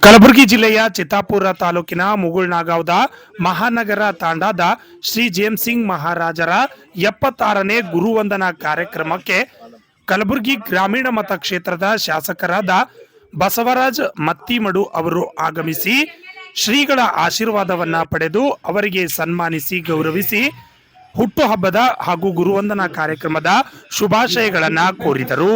ಕಲಬುರಗಿ ಜಿಲ್ಲೆಯ ಚಿತ್ತಾಪುರ ತಾಲೂಕಿನ ಮುಗುಳ್ನಾಗಾವ್ದ ಮಹಾನಗರ ತಾಂಡಾದ ಶ್ರೀ ಜೇಮ್ಸಿಂಗ್ ಮಹಾರಾಜರ 76ನೇ ಗುರುವಂದನಾ ಕಾರ್ಯಕ್ರಮಕ್ಕೆ ಕಲಬುರಗಿ ಗ್ರಾಮೀಣ ಮತಕ್ಷೇತ್ರದ ಶಾಸಕರಾದ ಬಸವರಾಜ್ ಮತ್ತಿಮಡು ಅವರು ಆಗಮಿಸಿ ಶ್ರೀಗಳ ಆಶೀರ್ವಾದವನ್ನ ಪಡೆದು ಅವರಿಗೆ ಸನ್ಮಾನಿಸಿ ಗೌರವಿಸಿ ಹುಟ್ಟುಹಬ್ಬದ ಹಾಗೂ ಗುರುವಂದನಾ ಕಾರ್ಯಕ್ರಮದ ಶುಭಾಶಯಗಳನ್ನ ಕೋರಿದರು.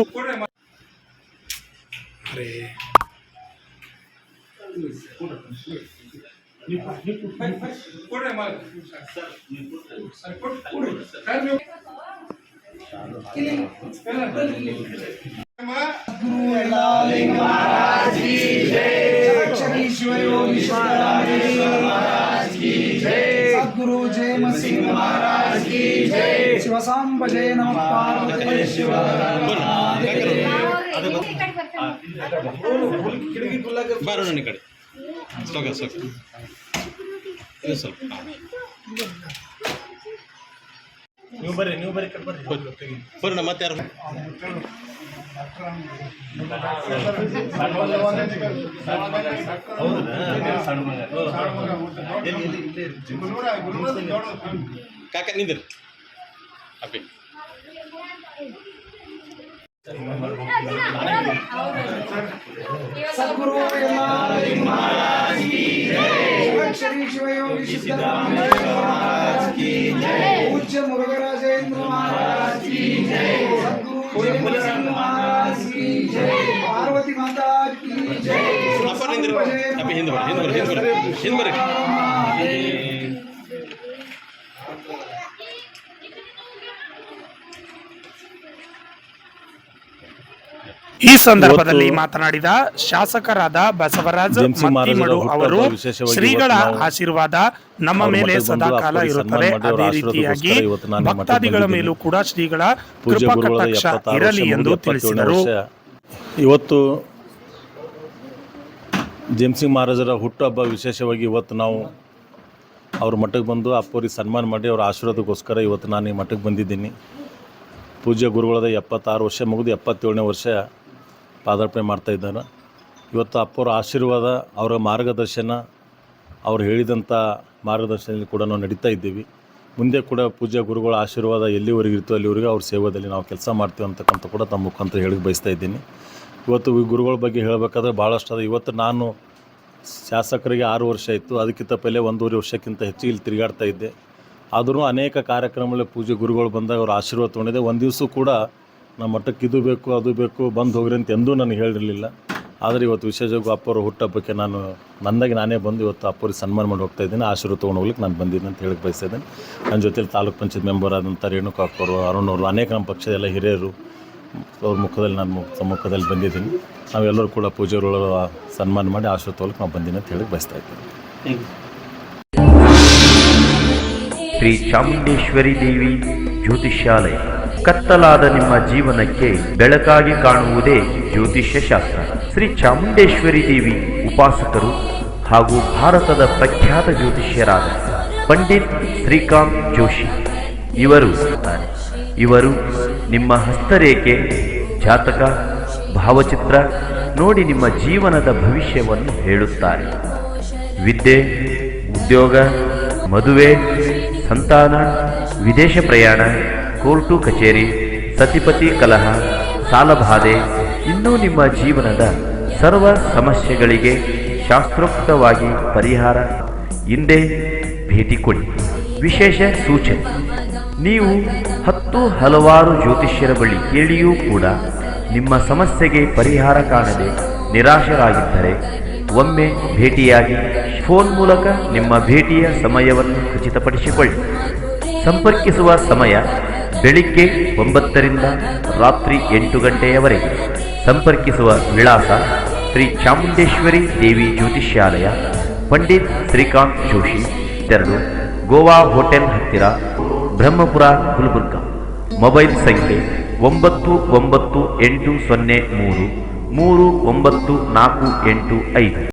सद्गुरु जयमसिंह महाराज की जय. शिवसांब जय नमः पार्वती शिव. ಬಾರೋಣ ಕಡೆ ಸ್ವಲ್ಪ ನೀವು ಬರ್ರಿ ಬರೋಣ ಮತ್ತೆ ಯಾರು ಕಾಕ ನಿಂದಿರಿ ಅಪ್ಪಿ सद्गुरु महाराज की जय. श्री शिवयोगी सिद्धरामेश्वर महाराज की जय. पूज्य मुरुघराजेंद्र महाराज की जय. सद्गुरु जयमसिंह महाराज की जय. पार्वती माता की जय. ಅಪ್ಪಿ ಹಿಂದೆ ಬರ್ರಿ ಈ ಸಂದರ್ಭದಲ್ಲಿ ಮಾತನಾಡಿದ ಶಾಸಕರಾದ ಬಸವರಾಜ ಮತ್ತಿಮಡು ಅವರು ಶ್ರೀಗಳ ಆಶೀರ್ವಾದ ನಮ್ಮ ಮೇಲೆ ಸದಾಕಾಲ ಇರುತ್ತದೆ. ಅದೇ ರೀತಿಯಾಗಿ ಭಕ್ತಾದಿಗಳ ಮೇಲೂ ಕೂಡ ಶ್ರೀಗಳ ಕೃಪಾ ಕಟಾಕ್ಷ ಇರಲಿ ಎಂದು ತಿಳಿಸಿದರು. ಇವತ್ತು ಜೇಮ್ಸಿಂಗ್ ಮಹಾರಾಜರ ಹುಟ್ಟುಹಬ್ಬ ವಿಶೇಷವಾಗಿ ಇವತ್ತು ನಾವು ಅವ್ರ ಮಠಕ್ಕೆ ಬಂದು ಅಪ್ಪವ್ರಿಗೆ ಸನ್ಮಾನ ಮಾಡಿ ಅವರ ಆಶೀರ್ವಾದಕ್ಕೋಸ್ಕರ ಇವತ್ತು ನಾನು ಈ ಮಠಕ್ಕೆ ಬಂದಿದ್ದೀನಿ. ಪೂಜ್ಯ ಗುರುಗಳದ 76 ವರ್ಷ ಮುಗಿದು 77ನೇ ವರ್ಷ ಪಾದಾರ್ಪಣೆ ಮಾಡ್ತಾಯಿದ್ದಾರೆ. ಇವತ್ತು ಅಪ್ಪವ್ರ ಆಶೀರ್ವಾದ, ಅವರ ಮಾರ್ಗದರ್ಶನ, ಅವ್ರು ಹೇಳಿದಂಥ ಮಾರ್ಗದರ್ಶನದಲ್ಲಿ ಕೂಡ ನಾವು ನಡೀತಾ ಇದ್ದೀವಿ. ಮುಂದೆ ಕೂಡ ಪೂಜ್ಯ ಗುರುಗಳ ಆಶೀರ್ವಾದ ಎಲ್ಲಿವರೆಗೆ ಇರ್ತೋ ಅಲ್ಲಿವರೆಗೆ ಅವ್ರ ಸೇವೆಯಲ್ಲಿ ನಾವು ಕೆಲಸ ಮಾಡ್ತೀವಿ ಅಂತಕ್ಕಂಥ ಕೂಡ ತಮ್ಮ ಮುಖಾಂತರ ಹೇಳಕ್ಕೆ ಬಯಸ್ತಾ ಇದ್ದೀನಿ. ಇವತ್ತು ಈ ಗುರುಗಳ ಬಗ್ಗೆ ಹೇಳಬೇಕಾದ್ರೆ ಭಾಳಷ್ಟು ಅದು. ಇವತ್ತು ನಾನು ಶಾಸಕರಿಗೆ 6 ವರ್ಷ ಇತ್ತು, ಅದಕ್ಕಿಂತ ಪहिले 1.5 ವರ್ಷಕ್ಕಿಂತ ಹೆಚ್ಚು ಇಲ್ಲಿ ತಿರುಗಾಡ್ತಾ ಇದ್ದೆ. ಆದರೂ ಅನೇಕ ಕಾರ್ಯಕ್ರಮಗಳಲ್ಲಿ ಪೂಜ್ಯ ಗುರುಗಳು ಬಂದಾಗ ಅವ್ರ ಆಶೀರ್ವಾದ ತೊಗೊಂಡಿದ್ದೆ. ಒಂದು ದಿವಸ ಕೂಡ ನಮ್ಮ ಮಠಕ್ಕೆ ಇದು ಬೇಕು ಅದು ಬೇಕು ಬಂದು ಹೋಗ್ರಿ ಅಂತ ಎಂದೂ ನನಗೆ ಹೇಳಿರಲಿಲ್ಲ. ಆದರೆ ಇವತ್ತು ವಿಶೇಷವಾಗಿ ಅಪ್ಪವ್ರ ಹುಟ್ಟುಹಬ್ಬಕ್ಕೆ ನಾನು ನಂದಾಗಿ ನಾನೇ ಬಂದು ಇವತ್ತು ಅಪ್ಪವ್ರಿಗೆ ಸನ್ಮಾನ ಮಾಡಿ ಹೋಗ್ತಾ ಇದ್ದೀನಿ. ಆಶೀರ್ವಾದ ತೊಗೊಂಡು ಹೋಗ್ಲಿಕ್ಕೆ ನಾನು ಬಂದಿದ್ದೀನಿ ಅಂತ ಹೇಳಕ್ಕೆ ಬಯಸ್ತಾ ಇದ್ದೀನಿ. ನನ್ನ ಜೊತೆಲಿ ತಾಲೂಕು ಪಂಚಾಯತ್ ಮೆಂಬರ್ ಆದಂಥ ರೇಣುಕಾ ಅಕ್ಕವರು, ಅರುಣ್ ಅವರು, ಅನೇಕ ನಮ್ಮ ಪಕ್ಷದ ಎಲ್ಲ ಹಿರಿಯರು ಅವ್ರ ಮುಖದಲ್ಲಿ ನಾನು ಸಮ್ಮುಖದಲ್ಲಿ ಬಂದಿದ್ದೀನಿ. ನಾವೆಲ್ಲರೂ ಕೂಡ ಪೂಜೆಗಳು ಸನ್ಮಾನ ಮಾಡಿ ಆಶೀರ್ವಾದ ತೊಗೊಳಕ್ಕೆ ನಾವು ಬಂದಿದ್ದೀನಿ ಅಂತ ಹೇಳಕ್ಕೆ ಬಯಸ್ತಾ ಇದ್ದೀನಿ. ಶ್ರೀ ಚಾಮುಂಡೇಶ್ವರಿ ದೇವಿ ಜ್ಯೋತಿಷ್ಯಾಲಯ. ಕತ್ತಲಾದ ನಿಮ್ಮ ಜೀವನಕ್ಕೆ ಬೆಳಕಾಗಿ ಕಾಣುವುದೇ ಜ್ಯೋತಿಷ್ಯ ಶಾಸ್ತ್ರ. ಶ್ರೀ ಚಾಮುಂಡೇಶ್ವರಿ ದೇವಿ ಉಪಾಸಕರು ಹಾಗೂ ಭಾರತದ ಪ್ರಖ್ಯಾತ ಜ್ಯೋತಿಷ್ಯರಾದ ಪಂಡಿತ್ ಶ್ರೀಕಾಂತ್ ಜೋಶಿ ಇವರು ನಿಮ್ಮ ಹಸ್ತರೇಖೆ, ಜಾತಕ, ಭಾವಚಿತ್ರ ನೋಡಿ ನಿಮ್ಮ ಜೀವನದ ಭವಿಷ್ಯವನ್ನು ಹೇಳುತ್ತಾರೆ. ವಿದ್ಯೆ, ಉದ್ಯೋಗ, ಮದುವೆ, ಸಂತಾನ, ವಿದೇಶ ಪ್ರಯಾಣ, ಕೋರ್ಟು ಕಚೇರಿ, ಸತಿಪತಿ ಕಲಹ, ಸಾಲಬಾಧೆ, ಇನ್ನೂ ನಿಮ್ಮ ಜೀವನದ ಸರ್ವ ಸಮಸ್ಯೆಗಳಿಗೆ ಶಾಸ್ತ್ರೋಕ್ತವಾಗಿ ಪರಿಹಾರ. ಹಿಂದೆ ಭೇಟಿ ಕೊಡಿ. ವಿಶೇಷ ಸೂಚನೆ: ನೀವು ಹಲವಾರು ಜ್ಯೋತಿಷ್ಯರ ಬಳಿ ಕೇಳಿಯೂ ಕೂಡ ನಿಮ್ಮ ಸಮಸ್ಯೆಗೆ ಪರಿಹಾರ ಕಾಣದೆ ನಿರಾಶರಾಗಿದ್ದರೆ ಒಮ್ಮೆ ಭೇಟಿಯಾಗಿ ಫೋನ್ ಮೂಲಕ ನಿಮ್ಮ ಭೇಟಿಯ ಸಮಯವನ್ನು ಖಚಿತಪಡಿಸಿಕೊಳ್ಳಿ. ಸಂಪರ್ಕಿಸುವ ಸಮಯ ಬೆಳಿಗ್ಗೆ 9ರಿಂದ ರಾತ್ರಿ 8 ಗಂಟೆಯವರೆಗೆ. ಸಂಪರ್ಕಿಸುವ ವಿಳಾಸ: ಶ್ರೀ ಚಾಮುಂಡೇಶ್ವರಿ ದೇವಿ ಜ್ಯೋತಿಷ್ಯಾಲಯ, ಪಂಡಿತ್ ಶ್ರೀಕಾಂತ್ ಜೋಶಿ, 2, ಗೋವಾ ಹೋಟೆಲ್ ಹತ್ತಿರ, ಬ್ರಹ್ಮಪುರ, ಗುಲ್ಬರ್ಗ. ಮೊಬೈಲ್ ಸಂಖ್ಯೆ 998033394885.